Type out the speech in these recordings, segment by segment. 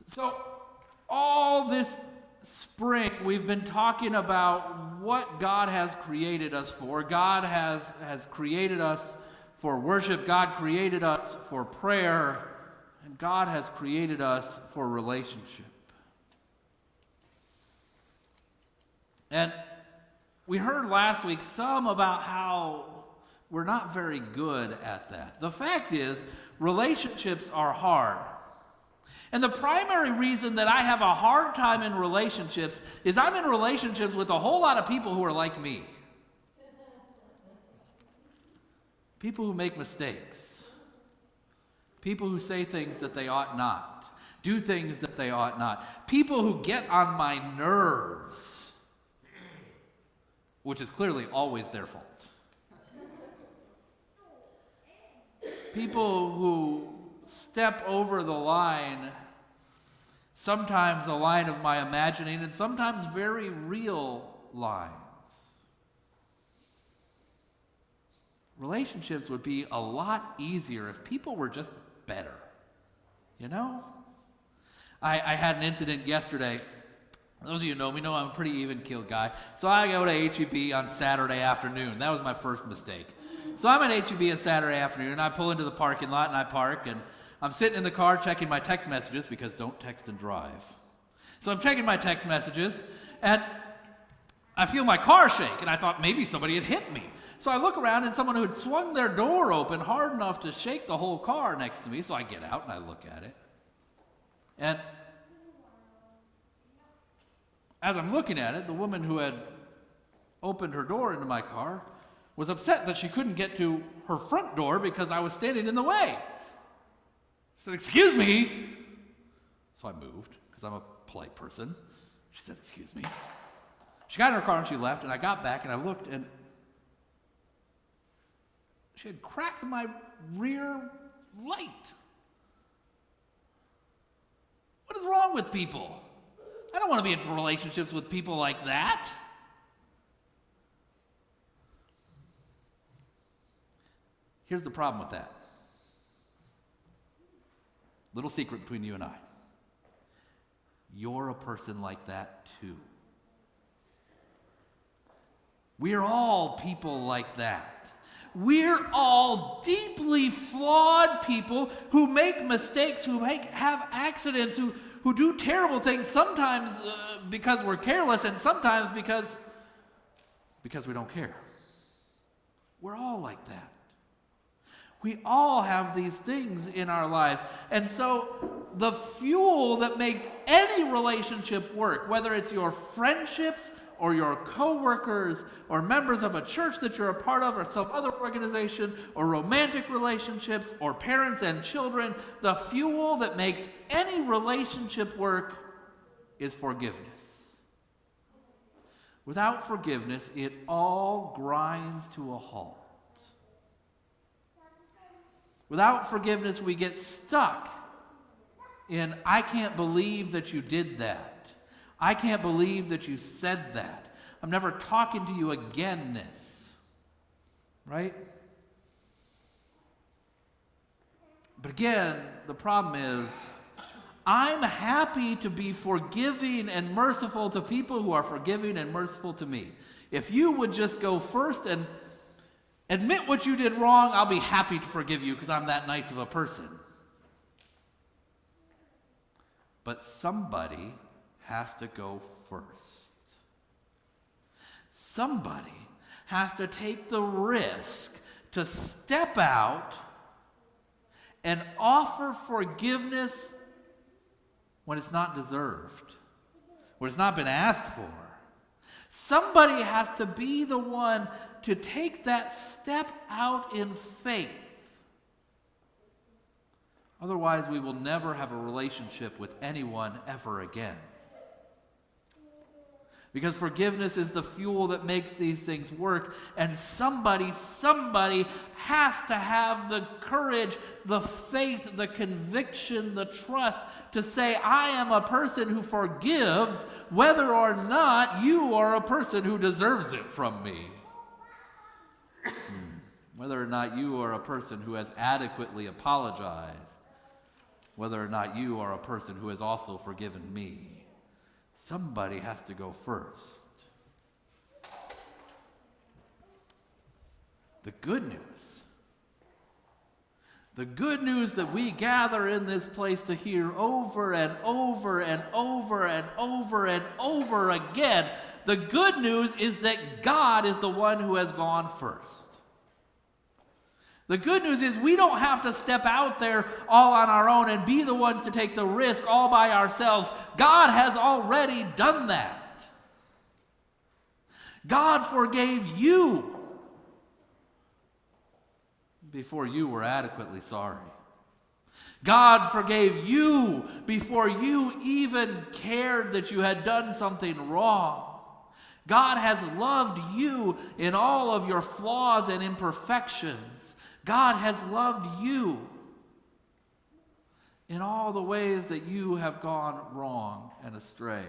So, all this spring, we've been talking about what God has created us for. God has created us for worship. God created us for prayer. And God has created us for relationship. And we heard last week some about how we're not very good at that. The fact is, relationships are hard. And the primary reason that I have a hard time in relationships is I'm in relationships with a whole lot of people who are like me. People who make mistakes. People who say things that they ought not. Do things that they ought not. People who get on my nerves, which is clearly always their fault. People who step over the line, sometimes a line of my imagining, and sometimes very real lines. Relationships would be a lot easier if people were just better, you know? I had an incident yesterday. Those of you who know me know I'm a pretty even-keeled guy. So I go to HEB on Saturday afternoon. That was my first mistake. So I'm at HEB on Saturday afternoon, and I pull into the parking lot, and I park, and I'm sitting in the car checking my text messages, because don't text and drive. So I'm checking my text messages, and I feel my car shake, and I thought maybe somebody had hit me. So I look around, and someone who had swung their door open hard enough to shake the whole car next to me, so I get out and I look at it. And as I'm looking at it, the woman who had opened her door into my car was upset that she couldn't get to her front door because I was standing in the way. She said, "Excuse me." So I moved, because I'm a polite person. She said, "Excuse me." She got in her car and she left, and I got back and I looked, and she had cracked my rear light. What is wrong with people? I don't want to be in relationships with people like that. Here's the problem with that. Little secret between you and I. You're a person like that too. We're all people like that. We're all deeply flawed people who make mistakes, who have accidents, who do terrible things, sometimes because we're careless, and sometimes because we don't care. We're all like that. We all have these things in our lives. And so the fuel that makes any relationship work, whether it's your friendships or your coworkers or members of a church that you're a part of or some other organization or romantic relationships or parents and children, the fuel that makes any relationship work is forgiveness. Without forgiveness, it all grinds to a halt. Without forgiveness, we get stuck in, I can't believe that you did that. I can't believe that you said that. I'm never talking to you again-ness. Right? But again, the problem is, I'm happy to be forgiving and merciful to people who are forgiving and merciful to me. If you would just go first and admit what you did wrong, I'll be happy to forgive you because I'm that nice of a person. But somebody has to go first. Somebody has to take the risk to step out and offer forgiveness when it's not deserved, when it's not been asked for. Somebody has to be the one to take that step out in faith. Otherwise, we will never have a relationship with anyone ever again. Because forgiveness is the fuel that makes these things work, and somebody has to have the courage, the faith, the conviction, the trust to say, I am a person who forgives whether or not you are a person who deserves it from me. Whether or not you are a person who has adequately apologized, whether or not you are a person who has also forgiven me. Somebody has to go first. The good news that we gather in this place to hear over and over and over and over and over again, the good news is that God is the one who has gone first. The good news is we don't have to step out there all on our own and be the ones to take the risk all by ourselves. God has already done that. God forgave you before you were adequately sorry. God forgave you before you even cared that you had done something wrong. God has loved you in all of your flaws and imperfections. God has loved you in all the ways that you have gone wrong and astray.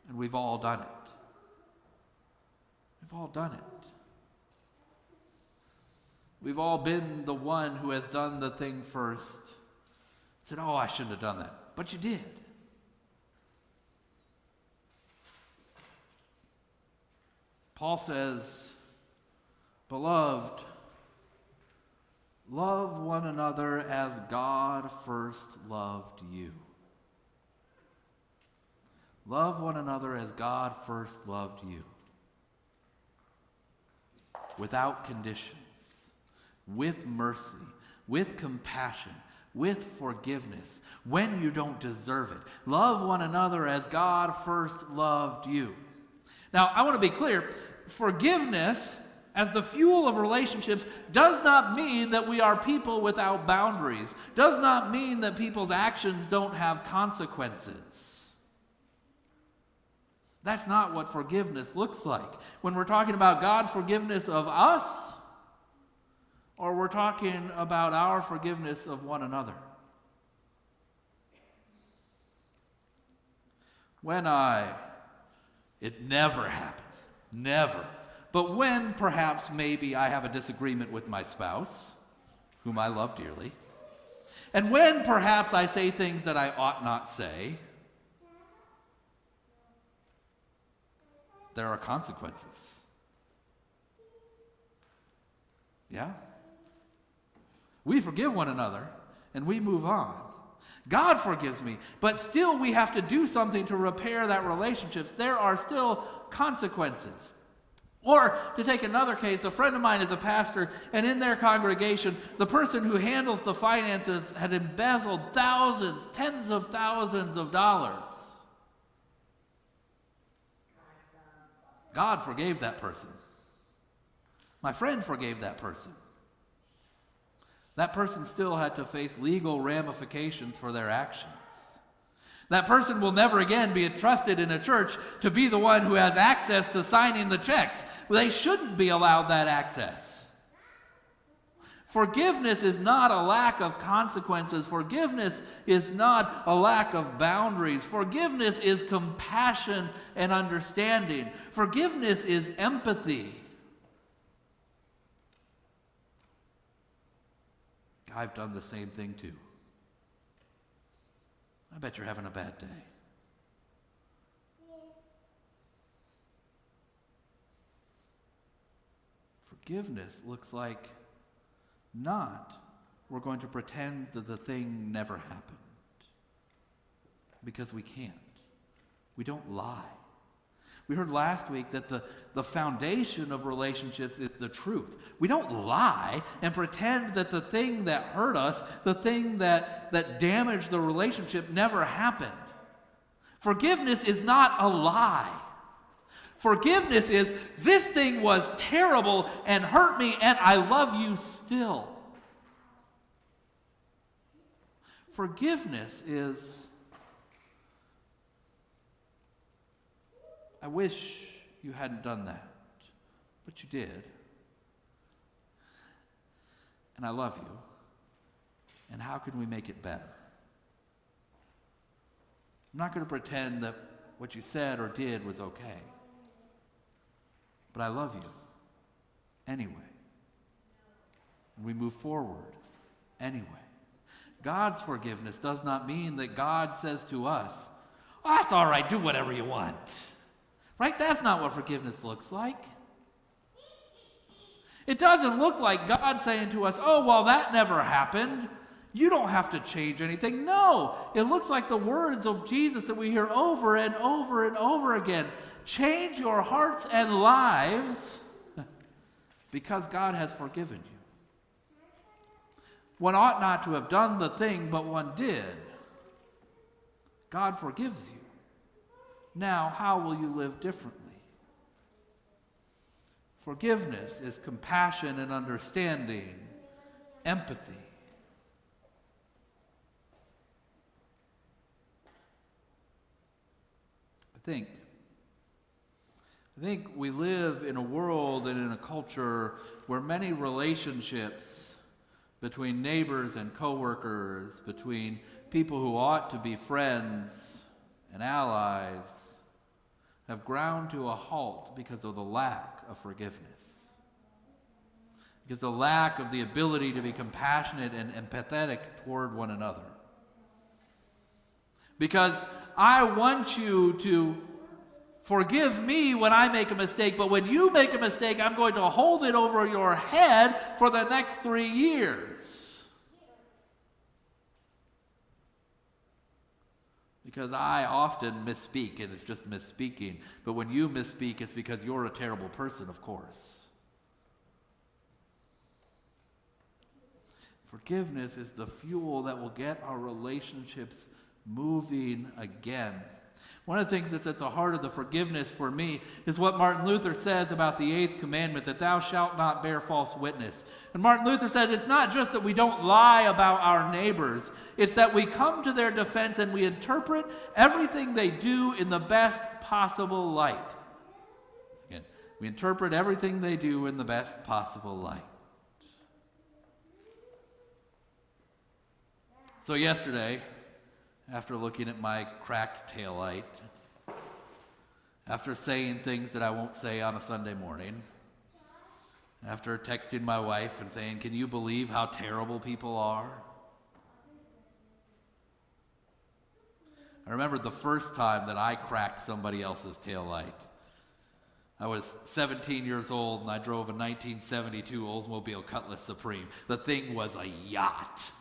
And we've all done it. We've all done it. We've all been the one who has done the thing first. Said, oh, I shouldn't have done that. But you did. Paul says, beloved, love one another as God first loved you. Love one another as God first loved you. Without conditions, with mercy, with compassion, with forgiveness, when you don't deserve it. Love one another as God first loved you. Now, I want to be clear. Forgiveness as the fuel of relationships does not mean that we are people without boundaries. Does not mean that people's actions don't have consequences. That's not what forgiveness looks like. When we're talking about God's forgiveness of us, or we're talking about our forgiveness of one another. It never happens, never. But when perhaps maybe I have a disagreement with my spouse, whom I love dearly, and when perhaps I say things that I ought not say, there are consequences. Yeah? We forgive one another and we move on. God forgives me, but still we have to do something to repair that relationship. There are still consequences. Or, to take another case, a friend of mine is a pastor, and in their congregation, the person who handles the finances had embezzled thousands, tens of thousands of dollars. God forgave that person. My friend forgave that person. That person still had to face legal ramifications for their actions. That person will never again be entrusted in a church to be the one who has access to signing the checks. They shouldn't be allowed that access. Forgiveness is not a lack of consequences. Forgiveness is not a lack of boundaries. Forgiveness is compassion and understanding. Forgiveness is empathy. I've done the same thing too. I bet you're having a bad day. Forgiveness looks like not we're going to pretend that the thing never happened. Because we can't. We don't lie. We heard last week that the foundation of relationships is the truth. We don't lie and pretend that the thing that hurt us, the thing that damaged the relationship never happened. Forgiveness is not a lie. Forgiveness is, this thing was terrible and hurt me and I love you still. Forgiveness is, I wish you hadn't done that, but you did. And I love you. And how can we make it better? I'm not going to pretend that what you said or did was okay. But I love you anyway. And we move forward anyway. God's forgiveness does not mean that God says to us, "Oh, that's all right, do whatever you want." Right? That's not what forgiveness looks like. It doesn't look like God saying to us, "Oh, well, that never happened. You don't have to change anything." No, it looks like the words of Jesus that we hear over and over and over again. Change your hearts and lives because God has forgiven you. One ought not to have done the thing, but one did. God forgives you. Now, how will you live differently? Forgiveness is compassion and understanding, empathy. I think we live in a world and in a culture where many relationships between neighbors and coworkers, between people who ought to be friends and allies, have ground to a halt because of the lack of forgiveness. Because the lack of the ability to be compassionate and empathetic toward one another. Because I want you to forgive me when I make a mistake, but when you make a mistake, I'm going to hold it over your head for the next 3 years. Because I often misspeak, and it's just misspeaking. But when you misspeak, it's because you're a terrible person, of course. Forgiveness is the fuel that will get our relationships moving again. One of the things that's at the heart of the forgiveness for me is what Martin Luther says about the 8th commandment, that thou shalt not bear false witness. And Martin Luther says it's not just that we don't lie about our neighbors, it's that we come to their defense and we interpret everything they do in the best possible light. Again, we interpret everything they do in the best possible light. So yesterday, after looking at my cracked taillight, after saying things that I won't say on a Sunday morning, after texting my wife and saying, "Can you believe how terrible people are?" I remember the first time that I cracked somebody else's taillight. I was 17 years old and I drove a 1972 Oldsmobile Cutlass Supreme. The thing was a yacht.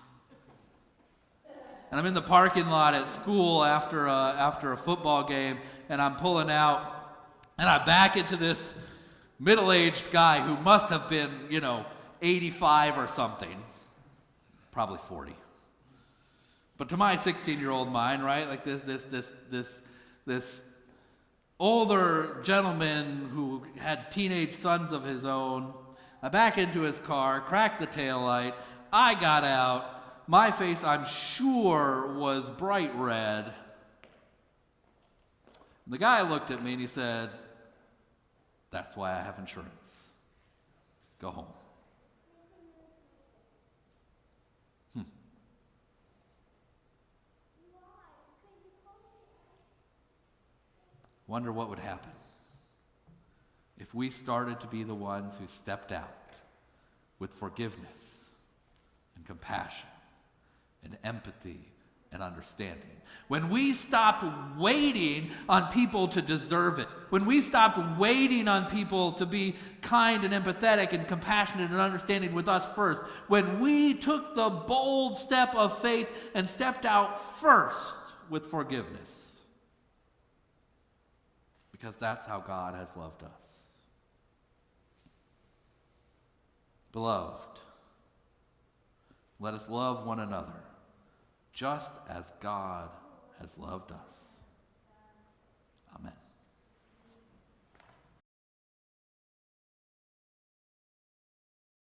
And I'm in the parking lot at school after a football game, and I'm pulling out, and I back into this middle-aged guy who must have been, 85 or something, probably 40. But to my 16-year-old mind, right, like this older gentleman who had teenage sons of his own, I back into his car, cracked the taillight, I got out. My face, I'm sure, was bright red. And the guy looked at me and he said, "That's why I have insurance. Go home." Wonder what would happen if we started to be the ones who stepped out with forgiveness and compassion and empathy and understanding. When we stopped waiting on people to deserve it. When we stopped waiting on people to be kind and empathetic and compassionate and understanding with us first. When we took the bold step of faith and stepped out first with forgiveness. Because that's how God has loved us. Beloved, let us love one another just as God has loved us.